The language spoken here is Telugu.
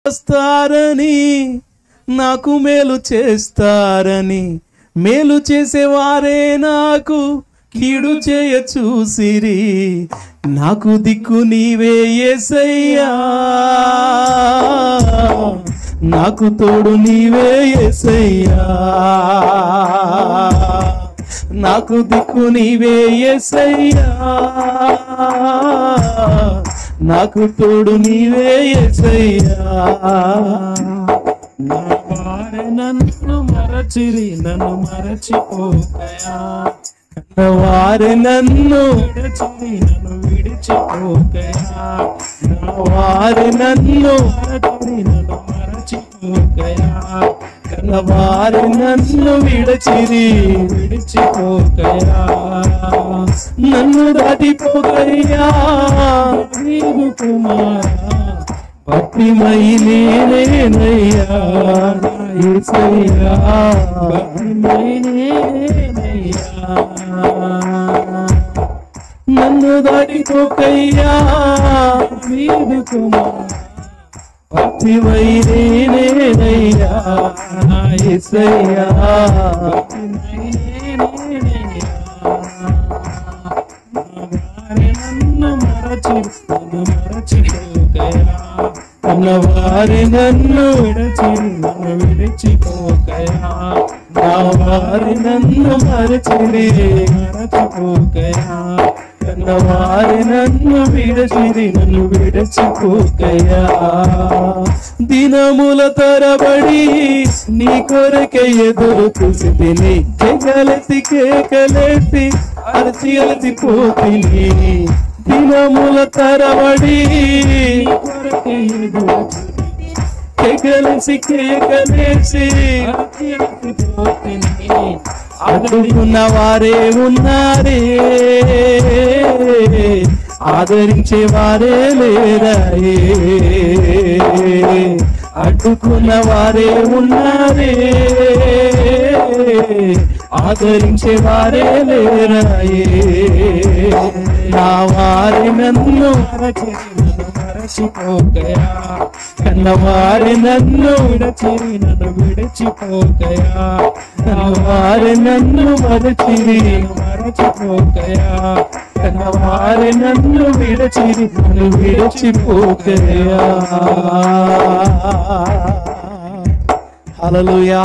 వస్తారని నాకు మేలు చేస్తారని మేలు చేసేవారే నాకు కీడు చేయ చూసిరి నాకు దిక్కు నీవే యేసయ్యా నాకు తోడు నీవే యేసయ్యా నాకు దిక్కు నీవే యేసయ్యా నాకు తోడు నీవే యేసయ్యా నా వారే నన్ను మరచిరి నన్ను మరచిపోకయా వారే నన్ను విడిచిరి నన్ను విడిచిపోకయా నా వారే నన్ను మరచిరి నన్ను మరచిపోకయా వారే నన్ను విడిచిరి విడిచిపోకయా నన్ను దాటిపోకయ్యా కుమారా భక్తిమై నేనయ్యా యేసయ్యా భక్తిమై నేనయ్యా నన్ను దాటిపోకయ్యా వీడు కుమారా భక్తిమై నేనయ్యా యేసయ్యా భక్తిమై నేనయ్యా నన్ను మరచిపోకయా అన్నవారి నన్ను విడిచిరి నన్ను విడిచిపోకయా నా వారి నన్ను మరచిరి మరచిపోకయా అన్నవారి నన్ను విడిచిరి నన్ను విడిచిపోకయా దినముల తరబడి నీ కొరకే ఎదురు చూసితిని కేకలెత్తి కేకలెత్తి అలసి అలసిపోతిని దినముల తరబడి కేకలేసి కేకలేసి అడుగున్న వారే ఉన్నారే ఆదరించే వారే లేరాయే అడ్డుకున్న వారే ఉన్నారే ఆదరించే వారే లేరాయే నా వారి నన్ను మరచిపోకయా కన్నవారి నన్ను విడిచిరి నన్ను విడిచిపోకయా కన్నవారి నన్ను మరచిరి మరచిపోకయా కన్నవారి నన్ను విడిచిరి నన్ను విడిచిపోకయా హల్లెలూయా.